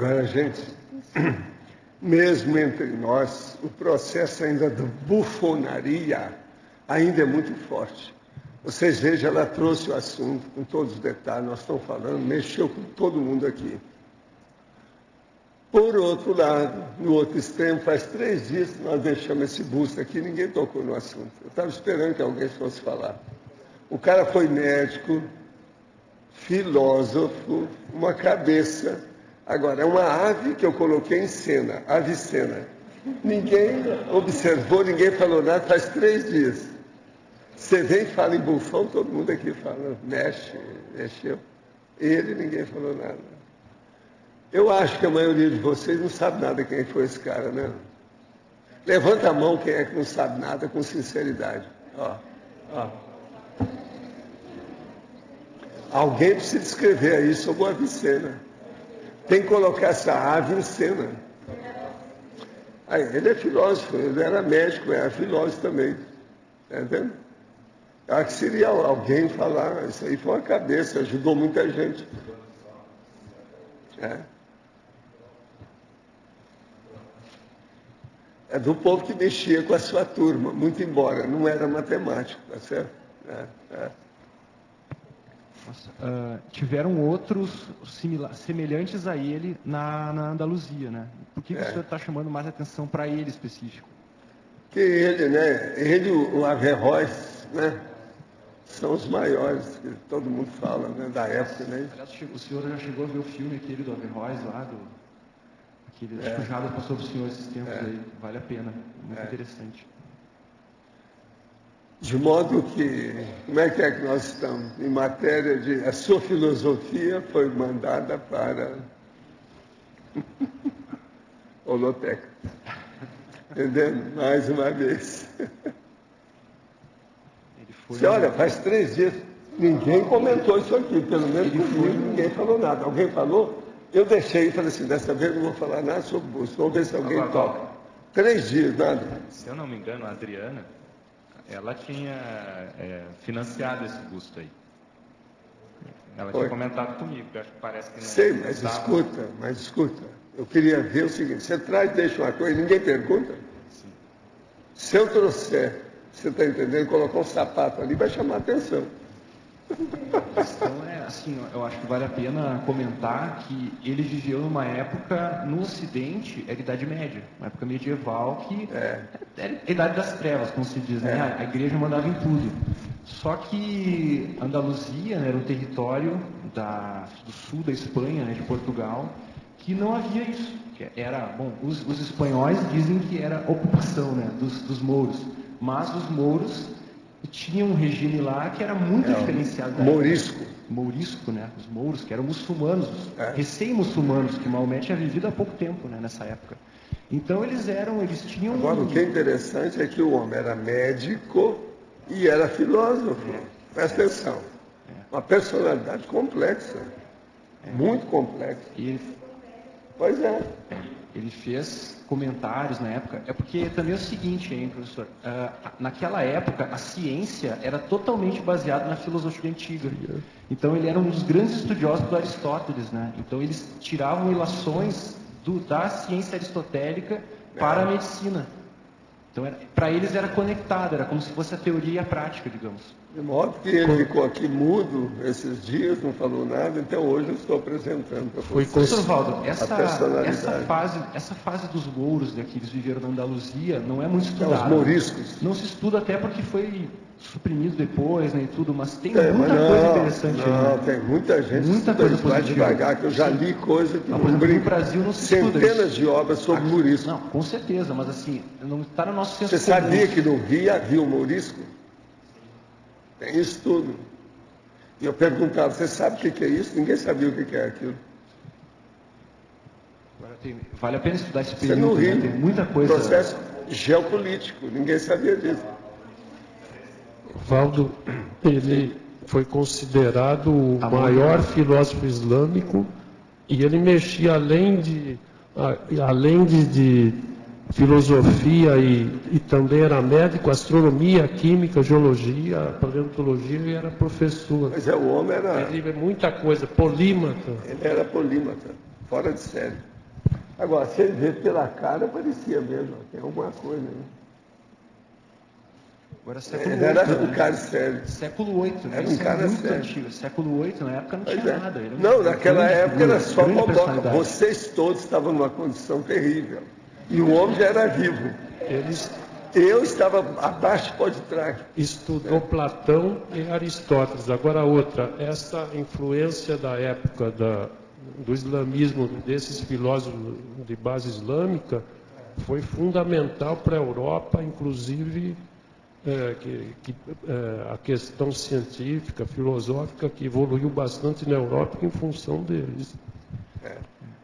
Agora, gente, mesmo entre nós, o processo ainda da bufonaria ainda é muito forte. Vocês vejam, ela trouxe o assunto com todos os detalhes, nós estamos falando, mexeu com todo mundo aqui. Por outro lado, no outro extremo, faz 3 dias que nós deixamos esse busto aqui, ninguém tocou no assunto. Eu estava esperando que alguém fosse falar. O cara foi médico, filósofo, uma cabeça. Agora, é uma ave que eu coloquei em cena, Avicena. Ninguém observou, ninguém falou nada, faz 3 dias. Você vem e fala em bufão, todo mundo aqui fala, mexeu. Ele, ninguém falou nada. Eu acho que a maioria de vocês não sabe nada quem foi esse cara, né? Levanta a mão quem é que não sabe nada com sinceridade. Ó. Alguém precisa escrever aí sobre o Avicena. Tem que colocar essa ave em cena. Aí, ele é filósofo, ele era médico, era filósofo também. Está entendendo? Acho que seria alguém falar, isso aí foi uma cabeça, ajudou muita gente. É do povo que mexia com a sua turma, muito embora não era matemático, tá certo? Nossa, tiveram outros semelhantes a ele na Andaluzia, né? Por que o senhor está chamando mais atenção para ele específico? Que ele, né? Ele, o Averroes, né? São os maiores, que todo mundo fala, né? Da época, né? O senhor já chegou a ver o filme aquele do Averroes lá, aquele, acho que o Jada passou para o senhor esses tempos aí, vale a pena, muito interessante. De modo que, como é que nós estamos? Em matéria de... A sua filosofia foi mandada para Holoteca. Entendendo? Mais uma vez. Você olha, faz 3 dias, ninguém comentou isso aqui, pelo menos comigo, ninguém falou nada. Alguém falou? Eu deixei e falei assim, dessa vez não vou falar nada sobre o busto, vamos ver se alguém toca. 3 dias, nada. Se eu não me engano, a Adriana, ela tinha financiado esse busto aí. Ela tinha comentado comigo, que acho que parece que não. Sei, mas escuta. Eu queria ver o seguinte, você traz e deixa uma coisa, ninguém pergunta? Sim. Se eu trouxer, você está entendendo, colocar um sapato ali, vai chamar a atenção. A questão é assim, eu acho que vale a pena comentar que ele viveu numa época, no Ocidente, era a Idade Média, uma época medieval que era a Idade das Trevas, como se diz, né? A igreja mandava em tudo. Só que Andaluzia, né, era um território do sul da Espanha, né, de Portugal, que não havia isso. Os espanhóis dizem que era ocupação, né, dos mouros, mas os mouros tinham um regime lá que era muito diferenciado. Mourisco, né? Os mouros, que eram muçulmanos, recém-muçulmanos, que Maomé tinha vivido há pouco tempo, né, nessa época. Então eles tinham... Agora, o que é interessante é que o homem era médico e era filósofo. Presta atenção. Uma personalidade complexa. Muito complexa. Pois é. Ele fez comentários na época. É porque também é o seguinte, hein, professor? Naquela época, a ciência era totalmente baseada na filosofia antiga. Então, ele era um dos grandes estudiosos do Aristóteles, né? Então, eles tiravam ilações da ciência aristotélica para a medicina. Então, para eles era conectado, era como se fosse a teoria e a prática, digamos. De modo que ele ficou aqui mudo esses dias, não falou nada, então hoje eu estou apresentando para vocês. Professor Valdo, essa fase dos mouros, né, que eles viveram na Andaluzia, não é muito estudada. Os mouriscos. Não se estuda até porque foi suprimido depois, né, e tudo, mas tem muita coisa interessante aí. Não, tem muita gente muita coisa vai devagar, que eu já li coisa que por exemplo, no Brasil não se estuda centenas de obras sobre mourisco. Não, com certeza, mas assim, não está no nosso senso comum. Você sabia que no Rio havia um mourisco? Tem isso tudo. E eu perguntava, você sabe o que é isso? Ninguém sabia o que é aquilo. Vale a pena estudar esse período, no Rio, né? Tem muita coisa... Processo geopolítico, ninguém sabia disso. Valdo, ele foi considerado o maior filósofo islâmico e ele mexia além de filosofia e também era médico, astronomia, química, geologia, paleontologia e era professor. Mas o homem era... Ele muita coisa, polímata. Ele era polímata. fora de série. Agora, se ele vê pela cara, parecia mesmo, tem alguma coisa, né? Agora, século Ele era VIII, um cara sério. Século VIII, né? Era um Isso cara é muito sério. antigo. Século VIII, na época, não Pois tinha é. nada. Era Não, naquela grande época figura, era só grande boboca. personalidade. Vocês todos estavam numa condição terrível. E o homem já era vivo. Eles Eu estava abaixo de trás. estudou Platão e Aristóteles. Agora outra, essa influência da época do islamismo, desses filósofos de base islâmica, foi fundamental para a Europa, inclusive a questão científica, filosófica, que evoluiu bastante na Europa em função deles.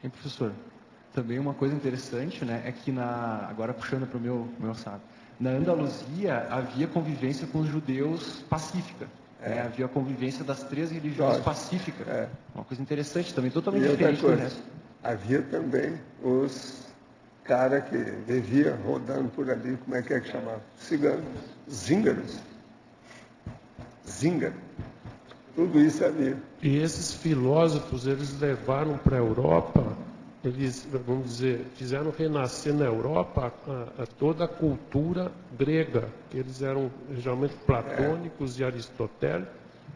E, professor, também uma coisa interessante, né, é que agora puxando para o meu saco, na Andaluzia havia convivência com os judeus pacífica. Né? Havia a convivência das 3 religiões pacíficas. Uma coisa interessante também, totalmente diferente do resto. Havia também os caras que viviam rodando por ali, como é que chamava? Ciganos, zíngaros. Zíngaro. Tudo isso havia. E esses filósofos, eles levaram para a Europa, eles, vamos dizer, fizeram renascer na Europa toda a cultura grega, que eles eram geralmente platônicos e aristotélicos.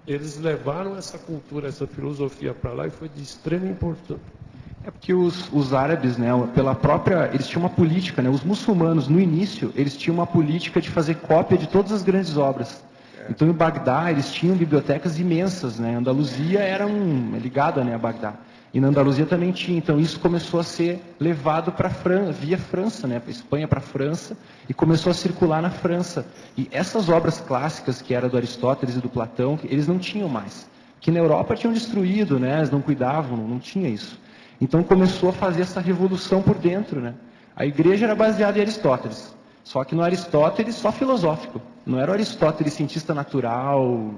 Eles levaram essa cultura, essa filosofia para lá e foi de extrema importância. É porque os árabes, né, eles tinham uma política, né, os muçulmanos, no início, eles tinham uma política de fazer cópia de todas as grandes obras. Então, em Bagdá, eles tinham bibliotecas imensas, né? Andaluzia era ligada, né, a Bagdá. E na Andaluzia também tinha. Então, isso começou a ser levado para via França, né? Para Espanha, para a França, e começou a circular na França. E essas obras clássicas, que eram do Aristóteles e do Platão, eles não tinham mais. Que na Europa tinham destruído, né? Eles não cuidavam, não tinha isso. Então, começou a fazer essa revolução por dentro, né? A igreja era baseada em Aristóteles. Só que no Aristóteles só filosófico. Não era o Aristóteles cientista natural,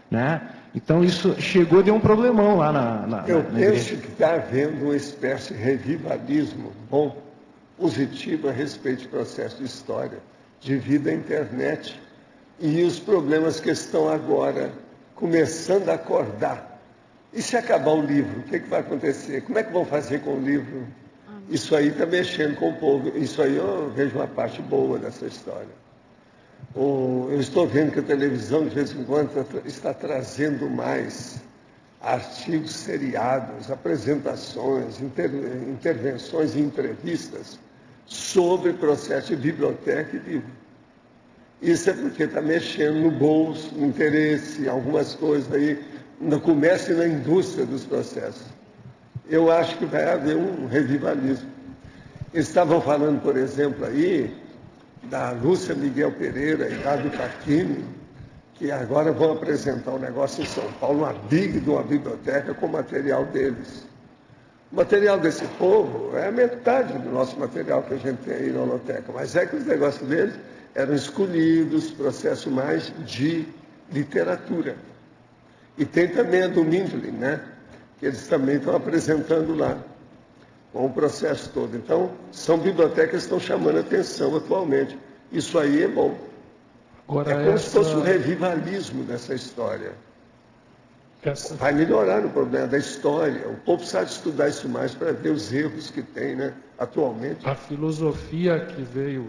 né? Então isso chegou, deu um problemão lá na Eu igreja. penso que está havendo uma espécie de revivalismo bom, positivo a respeito do processo de história, devido à internet e os problemas que estão agora começando a acordar. E se acabar o livro, o que vai acontecer? Como é que vão fazer com o livro? Isso aí está mexendo com o povo. Isso aí eu vejo uma parte boa dessa história. Eu estou vendo que a televisão, de vez em quando, está trazendo mais artigos seriados, apresentações, intervenções e entrevistas sobre processo de biblioteca e livro. Isso é porque está mexendo no bolso, no interesse, algumas coisas aí, no comércio e na indústria dos processos. Eu acho que vai haver um revivalismo. Eles estavam falando, por exemplo, aí, da Lúcia Miguel Pereira e Gabi Tarquini, que agora vão apresentar um negócio em São Paulo, uma big de uma biblioteca com o material deles. O material desse povo é a metade do nosso material que a gente tem aí na holoteca, mas é que os negócios deles eram escolhidos, processo mais de literatura. E tem também a do Mindlin, né? Que eles também estão apresentando lá, com o processo todo. Então, são bibliotecas que estão chamando a atenção atualmente. Isso aí é bom. Agora, é como se fosse um revivalismo dessa história. Vai melhorar no problema da história. O povo precisa estudar isso mais para ver os erros que tem, né, atualmente. A filosofia que veio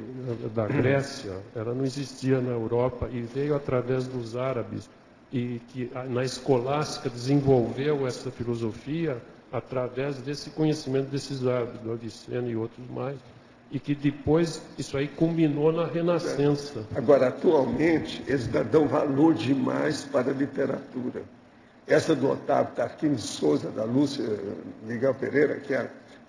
da Grécia, ela não existia na Europa e veio através dos árabes. E que na escolástica desenvolveu essa filosofia através desse conhecimento desses árabes, do Avicena e outros mais, e que depois isso aí culminou na Renascença. Agora, atualmente, eles dão valor demais para a literatura. Essa do Otávio Tarquini de Souza, da Lúcia Miguel Pereira,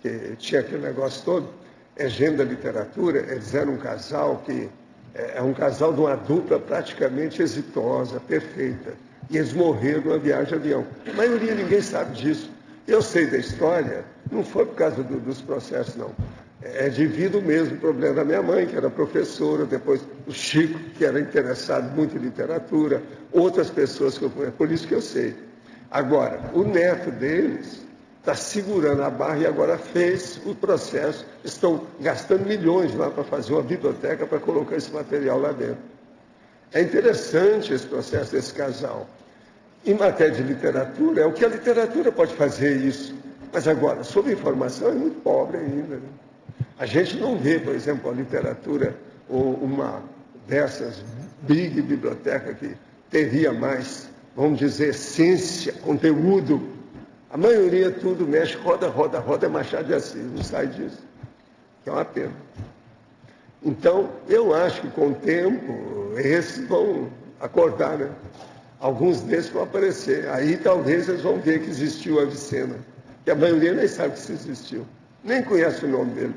que tinha aquele negócio todo, é gênero da literatura. Eles eram um casal que é um casal de uma dupla praticamente exitosa, perfeita. E eles morreram numa viagem de avião. A maioria ninguém sabe disso. Eu sei da história, não foi por causa dos processos, não. É devido mesmo ao problema da minha mãe, que era professora, depois o Chico, que era interessado muito em literatura, outras pessoas que eu conheço, por isso que eu sei. Agora, o neto deles está segurando a barra e agora fez o processo. Estão gastando milhões lá para fazer uma biblioteca para colocar esse material lá dentro. É interessante esse processo desse casal. Em matéria de literatura, é o que a literatura pode fazer isso. Mas agora, sobre informação é muito pobre ainda. Né? A gente não vê, por exemplo, a literatura ou uma dessas big biblioteca que teria mais, vamos dizer, essência, conteúdo. A maioria tudo mexe, roda, é Machado de Assis, não sai disso. Que é uma pena. Então, eu acho que com o tempo, esses vão acordar, né? Alguns desses vão aparecer. Aí talvez eles vão ver que existiu a Avicena, que a maioria nem sabe que isso existiu. Nem conhece o nome dele.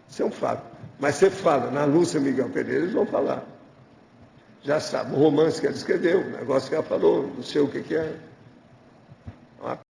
Isso é um fato. Mas você fala, na Lúcia Miguel Pereira, eles vão falar. Já sabe, o romance que ela escreveu, o negócio que ela falou, não sei o que é.